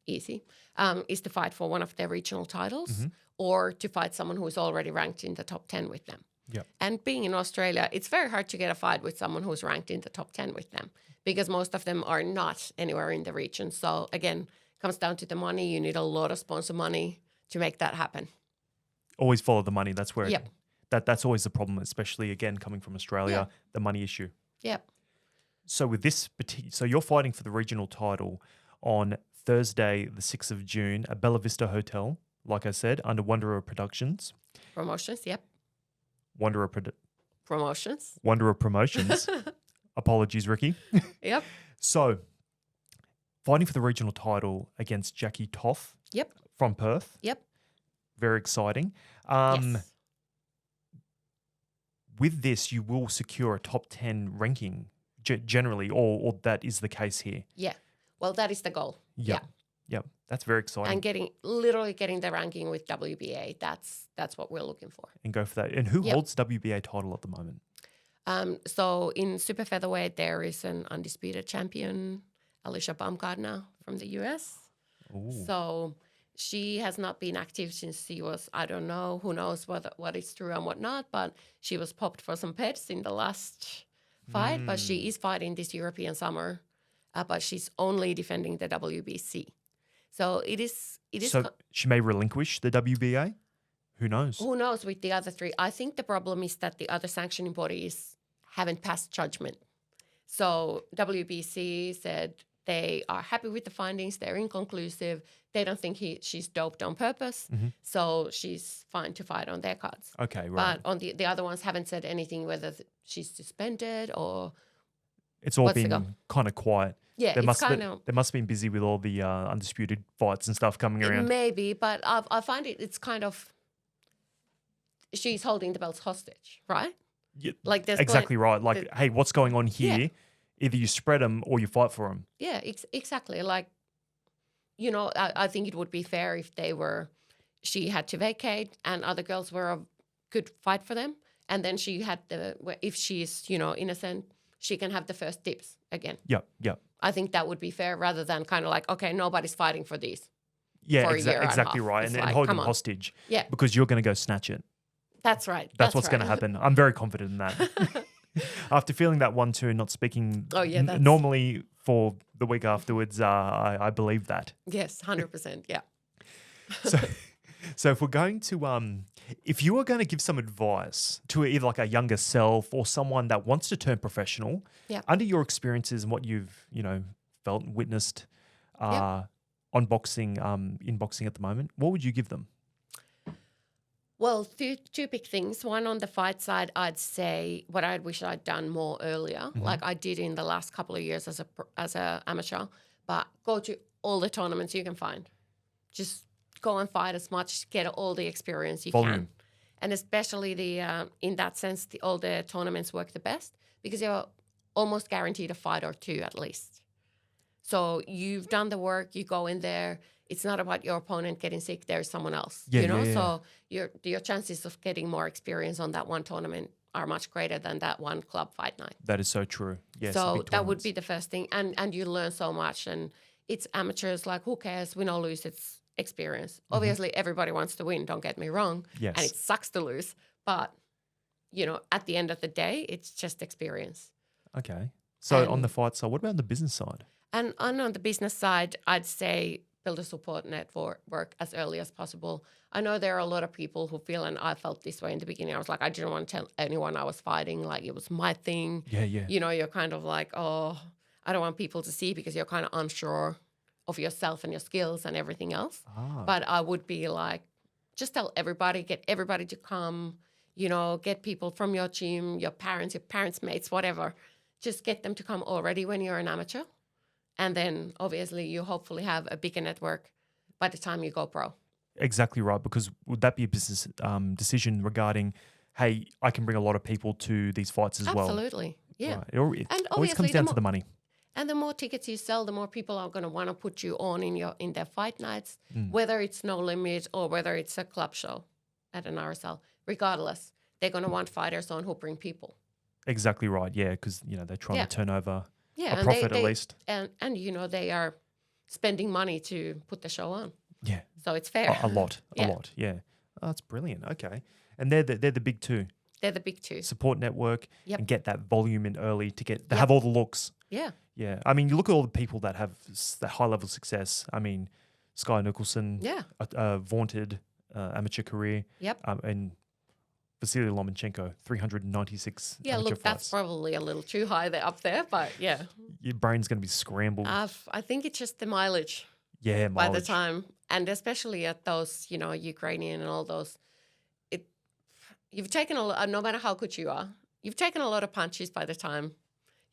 is to fight for one of their regional titles or to fight someone who's already ranked in the top 10 with them. Yeah. And being in Australia, it's very hard to get a fight with someone who's ranked in the top 10 with them because most of them are not anywhere in the region. So again, comes down to the money. You need a lot of sponsor money to make that happen. Always follow the money. That's where that's always the problem, especially again coming from Australia, the money issue. Yep. So with this so you're fighting for the regional title on Thursday, the 6th of June at Bella Vista Hotel, like I said, under Wanderer Productions. Promotions, yep. Promotions. Apologies, Ricky. Yep. So fighting for the regional title against Jackie Toth Yep. from Perth. Yep. Very exciting. Yes. With this, you will secure a top 10 ranking generally, or that is the case here. Yeah. Well, that is the goal. Yep. Yeah. Yep. That's very exciting. And literally getting the ranking with WBA. That's what we're looking for. And go for that. And who Yep. holds the WBA title at the moment? So in super featherweight, there is an undisputed champion, Alicia Baumgartner from the US. Ooh. So she has not been active since she was, I don't know, who knows what is true and what not, but she was popped for some pets in the last fight. But she is fighting this European summer, but she's only defending the WBC. So it is. So she may relinquish the WBA? Who knows? Who knows with the other three? I think the problem is that the other sanctioning bodies haven't passed judgment. So WBC said they are happy with the findings. They're inconclusive. They don't think she's doped on purpose. So she's fine to fight on their cards. Okay, right. But on the other ones haven't said anything whether she's suspended or It's all what's the been goal? kind of quiet. Yeah, They it's must kind of they must have been busy with all the undisputed fights and stuff coming around. maybe, but I find it's kind of she's holding the belts hostage, right? Yeah, Like there's exactly right. Like, hey, what's going on here? Yeah. Either you spread them or you fight for them. Yeah, exactly. Like, I think it would be fair if she had to vacate and other girls were a good fight for them. And then she had if she's, innocent, she can have the first dips again. Yep, yep. I think that would be fair rather than kind of like, okay, nobody's fighting for these. Yeah, For a year and a exactly half. right. It's And like, hold come them on. hostage. Yeah. Because you're going to go snatch it. That's right. That's what's right. going to happen. I'm very confident in that. After feeling that 1-2, not speaking normally for the week afterwards, I believe that. Yes, 100%. Yeah. So if we're going to, if you were going to give some advice to either like a younger self or someone that wants to turn professional, under your experiences and what you've, felt and witnessed on boxing, in boxing at the moment, what would you give them? Well, two big things. One, on the fight side, I'd say what I wish I'd done more earlier, like I did in the last couple of years as a amateur. But go to all the tournaments you can find. Just go and fight as much, get all the experience you can. And especially in that sense, all the tournaments work the best because you're almost guaranteed a fight or two at least. So you've done the work, you go in there. It's not about your opponent getting sick. There's someone else, So your chances of getting more experience on that one tournament are much greater than that one club fight night. That is so true. Yes. So that would be the first thing. And you learn so much. And it's amateurs, like who cares? Win or lose, it's experience. Obviously, everybody wants to win, don't get me wrong. Yes. And it sucks to lose. But, at the end of the day, it's just experience. Okay. So on the fight side, what about on the business side? And on the business side, I'd say build a support network as early as possible. I know there are a lot of people who feel, and I felt this way in the beginning. I was like, I didn't want to tell anyone I was fighting. Like, it was my thing. Yeah, yeah. You're kind of like, oh, I don't want people to see because you're kind of unsure of yourself and your skills and everything else. But I would be like, just tell everybody, get everybody to come, get people from your team, your parents' mates, whatever. Just get them to come already when you're an amateur. And then, obviously, you hopefully have a bigger network by the time you go pro. Exactly right, because would that be a business decision regarding, hey, I can bring a lot of people to these fights as well? Absolutely, yeah. Right. It And always comes down to the money. And the more tickets you sell, the more people are going to want to put you on in their fight nights, whether it's No Limit or whether it's a club show at an RSL. Regardless, they're going to want fighters on who bring people. Exactly right, yeah, because, they're trying to turn over a profit at least. And they are spending money to put the show on. Yeah. So it's fair. A lot, yeah. Oh, that's brilliant, okay. And they're the big two. They're the big two. Support network and get that volume in early to have all the looks. Yeah. Yeah. I mean, you look at all the people that have that high-level success. I mean, Sky Nicholson, a vaunted amateur career. Yep. And Vasily Lomachenko, 396 Yeah, amateur look, that's fights. probably a little too high there up there, but yeah. Your brain's going to be scrambled. I think it's just the mileage. Yeah, By mileage. the time, and especially at those, Ukrainian and all those, you've taken no matter how good you are, you've taken a lot of punches by the time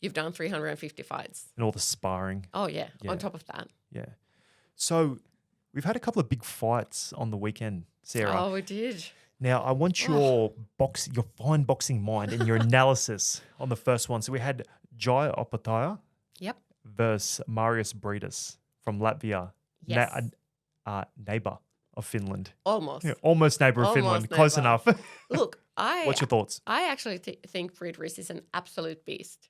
you've done 350 fights. And all the sparring. Oh, yeah, Yeah. on top of that. Yeah. So we've had a couple of big fights on the weekend, Sarah. Oh, we did. Now, I want your fine boxing mind and your analysis on the first one. So we had Jai Opetaia Yep. versus Marius Briedis from Latvia, Yes. neighbor of Finland. Almost. Yeah, almost neighbor of Finland. Almost Close neighbour. enough. Look, What's your thoughts? I actually think Friedrich is an absolute beast.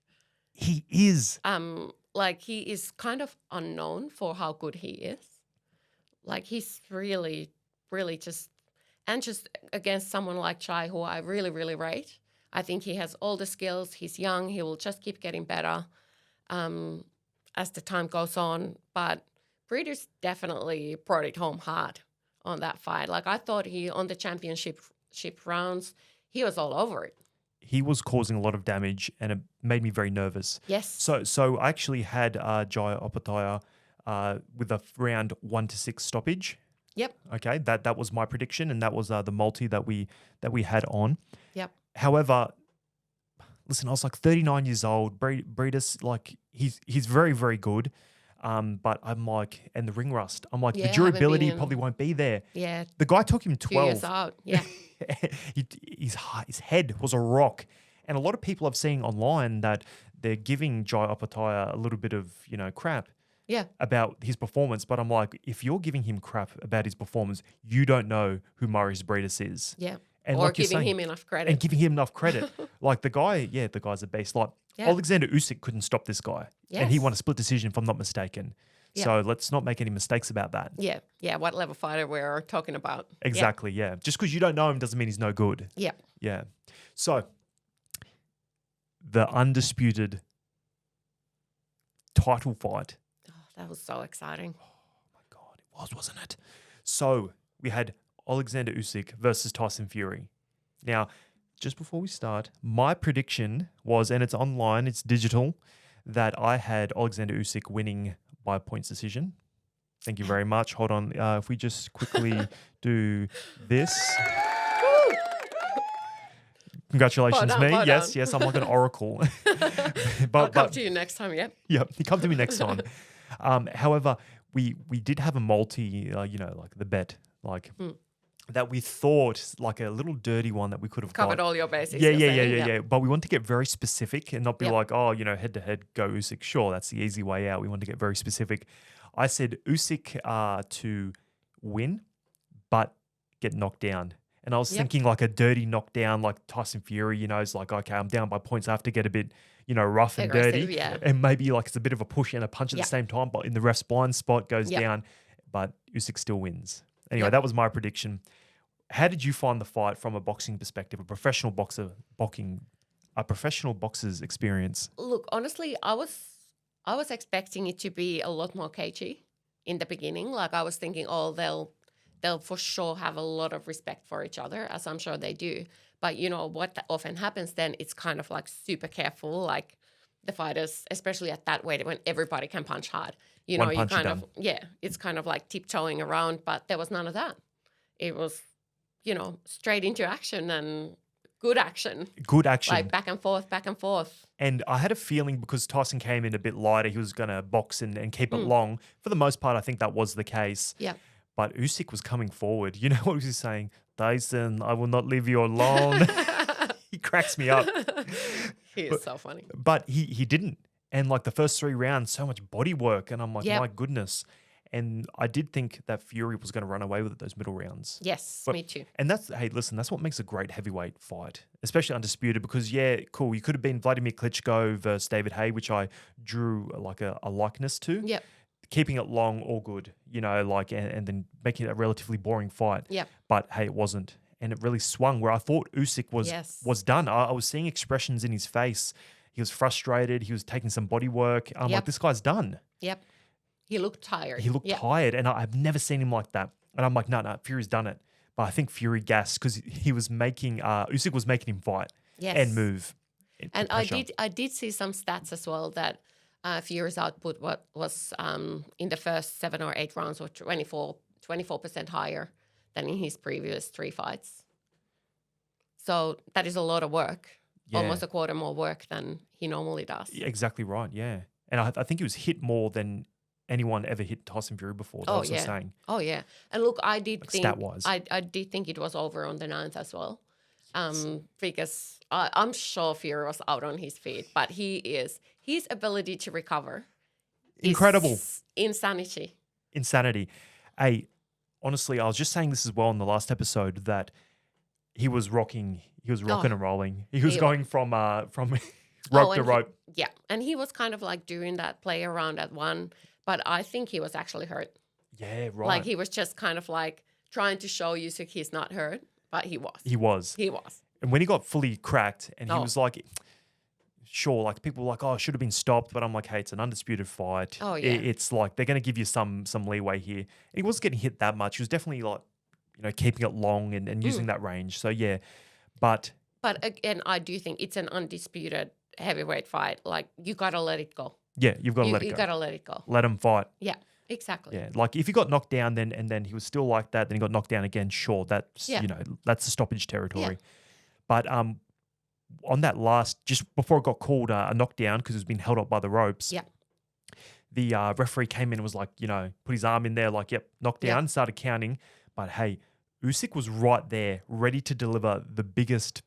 He is. Like he is kind of unknown for how good he is. Like he's really, really just against someone like Chai, who I really, really rate. I think he has all the skills. He's young. He will just keep getting better as the time goes on. But Breeders definitely brought it home hard on that fight. Like I thought on the championship rounds, he was all over it. He was causing a lot of damage, and it made me very nervous. Yes. So I actually had Jai Opetaia with a round 1-6 stoppage. Yep. Okay, that was my prediction, and that was the multi that we had on. Yep. However, listen, I was like 39 years old. Breedis, like he's very, very good. But I'm like, and the ring rust, I'm like, the durability probably won't be there. Yeah. The guy took him 12. 2 years out. Yeah. His head was a rock. And a lot of people I've seen online that they're giving Jai Opetaia a little bit of, crap Yeah. about his performance. But I'm like, if you're giving him crap about his performance, you don't know who Marius Briedis is. Yeah. And or like you're giving saying, him enough credit. and giving him enough credit. Like the guy's a beast. Like Alexander Usyk couldn't stop this guy. Yes. And he won a split decision, if I'm not mistaken. Yeah. So let's not make any mistakes about that. Yeah. Yeah. What level fighter we're talking about. Exactly, yeah. Just because you don't know him doesn't mean he's no good. Yeah. Yeah. So the undisputed title fight. Oh, that was so exciting. Oh my God, it was, wasn't it? So we had Alexander Usyk versus Tyson Fury. Now, just before we start, my prediction was, and it's online, it's digital, that I had Alexander Usyk winning by points decision. Thank you very much. Hold on. If we just quickly do this. Congratulations, me. Yes, I'm like an oracle. I'll come to you next time, yeah? Yeah, you come to me next time. However, we did have a multi, like the bet, that we thought like a little dirty one that we could have Covered got. all your bases. Yeah. But we want to get very specific and not be Yep. like, head to head, go Usyk. Sure, that's the easy way out. We want to get very specific. I said Usyk to win, but get knocked down. And I was thinking like a dirty knockdown, like Tyson Fury, it's like, okay, I'm down by points. I have to get a bit, rough and Aggressive, dirty. yeah. And maybe like it's a bit of a push and a punch at Yep. the same time, but in the ref's blind spot goes Yep. down, but Usyk still wins. Anyway, Yep. that was my prediction. How did you find the fight from a boxing perspective, a professional boxer's experience? Look, honestly, I was expecting it to be a lot more cagey in the beginning. Like I was thinking, they'll for sure have a lot of respect for each other, as I'm sure they do. But what often happens then, it's kind of like super careful, like the fighters, especially at that weight when everybody can punch hard. You One punch, kind you're of, it's kind of like tiptoeing around, but there was none of that. It was, straight into action and good action. Good action. Like back and forth. And I had a feeling because Tyson came in a bit lighter, he was going to box and keep it long. For the most part, I think that was the case. Yeah. But Usyk was coming forward. You know what was he saying? Tyson, I will not leave you alone. He cracks me up. He is so funny. But he didn't. And like the first 3 rounds, so much body work. And I'm like, my goodness. And I did think that Fury was going to run away with it, those middle rounds. Yes, me too. And that's what makes a great heavyweight fight, especially undisputed, because, cool, you could have been Vladimir Klitschko versus David Haye, which I drew like a likeness to. Yep. Keeping it long, all good, and then making it a relatively boring fight. Yep. But, hey, it wasn't. And it really swung where I thought Usyk was done. I was seeing expressions in his face. He was frustrated. He was taking some body work. I'm like, this guy's done. Yep. He looked tired. He looked tired, and I've never seen him like that. And I'm like, no, Fury's done it. But I think Fury gassed because he was making Usyk was making him fight and move. And I did see some stats as well that Fury's output was in the first 7 or 8 rounds was 24% higher than in his previous 3 fights. So that is a lot of work. almost a quarter more work than he normally does. Exactly right, yeah. And I think he was hit more than anyone ever hit Tyson Fury before. That was what I'm saying. Oh, yeah. And look, I did think stat-wise. I did think it was over on the 9th as well, because I'm sure Fury was out on his feet, but his ability to recover Incredible. is insanity. Hey, honestly, I was just saying this as well in the last episode that he was rocking and rolling. He was going from rope to rope. And he was kind of like doing that play around at one, but I think he was actually hurt. Yeah, right. Like he was just kind of like trying to show Usyk he's not hurt, but he was. He was. And when he got fully cracked and he was like, sure, like people were like, oh, it should have been stopped. But I'm like, hey, it's an undisputed fight. Oh, yeah. It's like they're going to give you some leeway here. And he wasn't getting hit that much. He was definitely like, keeping it long and using that range. So, yeah. But again, I do think it's an undisputed heavyweight fight. Like, you got to let it go. Yeah, you've got to let it go. You got to let it go. Let him fight. Yeah, exactly. Yeah, like if he got knocked down and then he was still like that, then he got knocked down again, sure, that's, that's the stoppage territory. Yeah. But on that last, just before it got called a knockdown because it was being held up by the ropes, the referee came in and was like, put his arm in there like, yep, knocked down, started counting. But hey, Usyk was right there, ready to deliver the biggest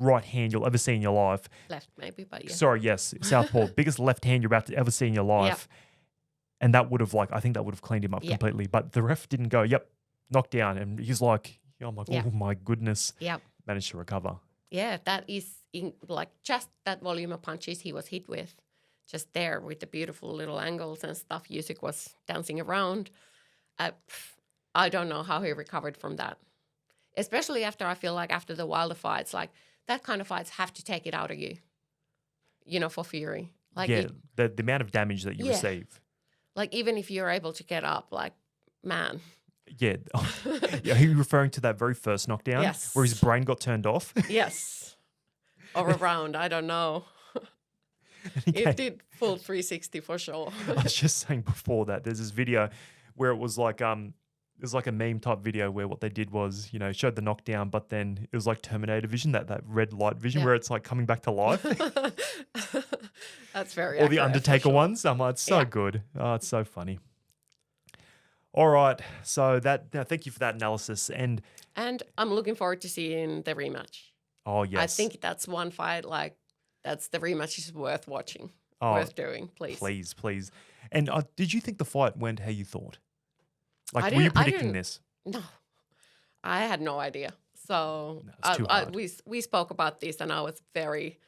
right hand you'll ever see in your life. Left maybe, but yeah. Sorry, yes, southpaw. Biggest left hand you're about to ever see in your life. And that would have I think that would have cleaned him up completely. But the ref didn't go, yep, knocked down. And he's like, I'm like, oh my goodness. Yep. Managed to recover. Yeah, that is just that volume of punches he was hit with. Just there with the beautiful little angles and stuff. Usyk was dancing around. I don't know how he recovered from that. Especially I feel like after the Wilder fights, like that kind of fights have to take it out of you, for Fury. Like the amount of damage that you receive. Like even if you're able to get up, like, man. Yeah. Are you referring to that very first knockdown? Yes. Where his brain got turned off? Yes. Or around, I don't know. It did full 360 for sure. I was just saying before that, there's this video where it was like a meme type video where what they did was, showed the knockdown, but then it was like Terminator vision, that red light vision where it's like coming back to life. That's very Or the Undertaker ones. I'm like, it's so good. Oh, it's so funny. All right. So thank you for that analysis. And I'm looking forward to seeing the rematch. Oh, yes. I think that's one fight, that's the rematch is worth watching, worth doing, please. Please. And did you think the fight went how you thought? Like, were you predicting this? No, I had no idea. So it's too hard. we spoke about this, and I was very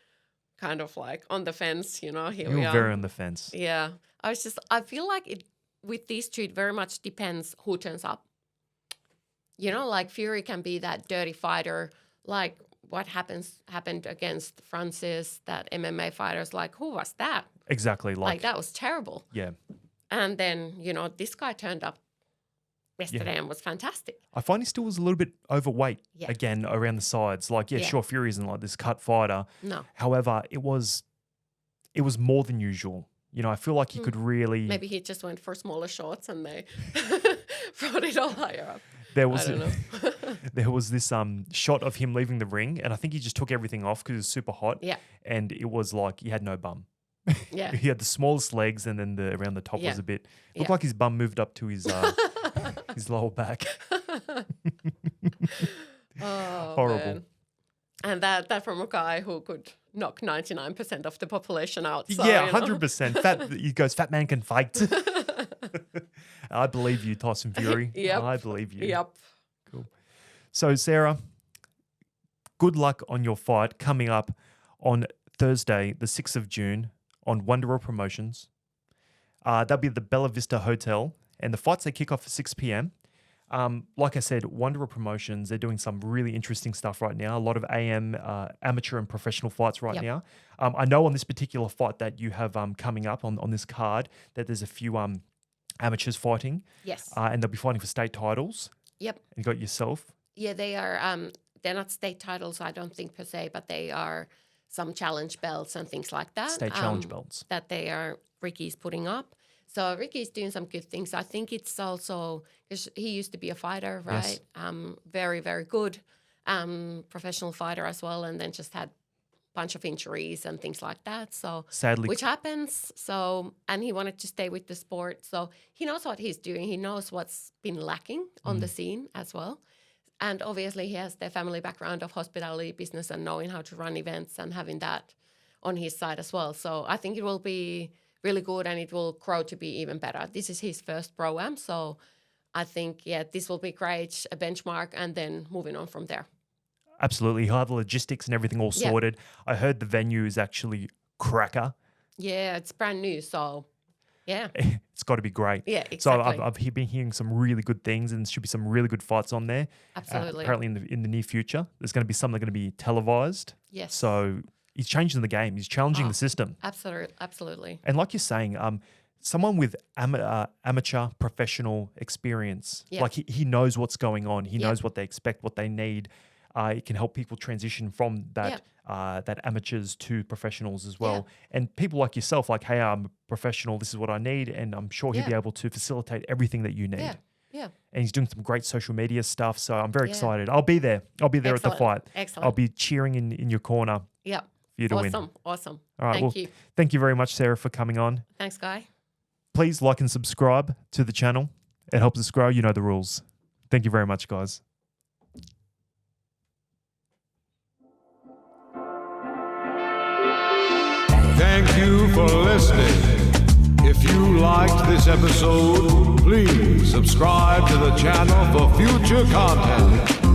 kind of like on the fence. Here you we were are. very on the fence. Yeah, I feel like with these two, it very much depends who turns up. Like Fury can be that dirty fighter, like what happened against Francis, that MMA fighters, like who was that? Exactly. Like that was terrible. Yeah. And then, this guy turned up yesterday and was fantastic. I find he still was a little bit overweight again around the sides. Like, sure, Fury isn't like this cut fighter. No. However, it was more than usual. I feel like he could really... Maybe he just went for smaller shots and they brought it all higher up. I don't know. There was this shot of him leaving the ring, and I think he just took everything off because it was super hot. Yeah. And it was like he had no bum. Yeah. He had the smallest legs, and then around the top was a bit... Looked like his bum moved up to his his lower back. Oh, horrible. Man. And that from a guy who could knock 99% of the population out. So, 100%. Fat man can fight. I believe you, Tyson Fury. Yep. I believe you. Yep. Cool. So, Sarah, good luck on your fight coming up on Thursday, the 6th of June, on Wonderer Promotions. That'll be at the Bella Vista Hotel, and the fights, they kick off at 6 p.m. Like I said, Wonderer Promotions, they're doing some really interesting stuff right now. A lot of amateur and professional fights right now. I know on this particular fight that you have coming up on this card that there's a few amateurs fighting. Yes. And they'll be fighting for state titles. Yep. And you got yourself. Yeah, they are. They're not state titles, I don't think per se, but they are some challenge belts and things like that. State challenge belts. That Ricky's putting up. So Ricky's doing some good things. I think it's also, he used to be a fighter, right? Yes. Very, very good professional fighter as well, and then just had bunch of injuries and things like that. So Sadly. which happens. So, and he wanted to stay with the sport. So he knows what he's doing. He knows what's been lacking on the scene as well. And obviously he has the family background of hospitality business and knowing how to run events and having that on his side as well. So I think it will be really good and it will grow to be even better. This is his first Pro-Am. So I think, this will be great, a benchmark, and then moving on from there. Absolutely. He'll have the logistics and everything all sorted. I heard the venue is actually cracker. Yeah, it's brand new. So, yeah. It's got to be great. Yeah, exactly. So I've been hearing some really good things, and there should be some really good fights on there. Absolutely. Apparently in the near future, there's going to be some that are going to be televised. Yes. So he's changing the game. He's challenging the system. Absolutely. And like you're saying, someone with amateur professional experience, like he knows what's going on. He knows what they expect, what they need. It can help people transition from that that amateurs to professionals as well. And people like yourself, like, hey, I'm a professional. This is what I need, and I'm sure he'll be able to facilitate everything that you need. Yeah. And he's doing some great social media stuff, so I'm very excited. I'll be there. I'll be there at the fight. Excellent. I'll be cheering in your corner. Yeah. For you to win. Awesome. All right. Thank you. Thank you very much, Sarah, for coming on. Thanks, Guy. Please like and subscribe to the channel. It helps us grow. You know the rules. Thank you very much, guys. Thank you for listening. If you liked this episode, please subscribe to the channel for future content.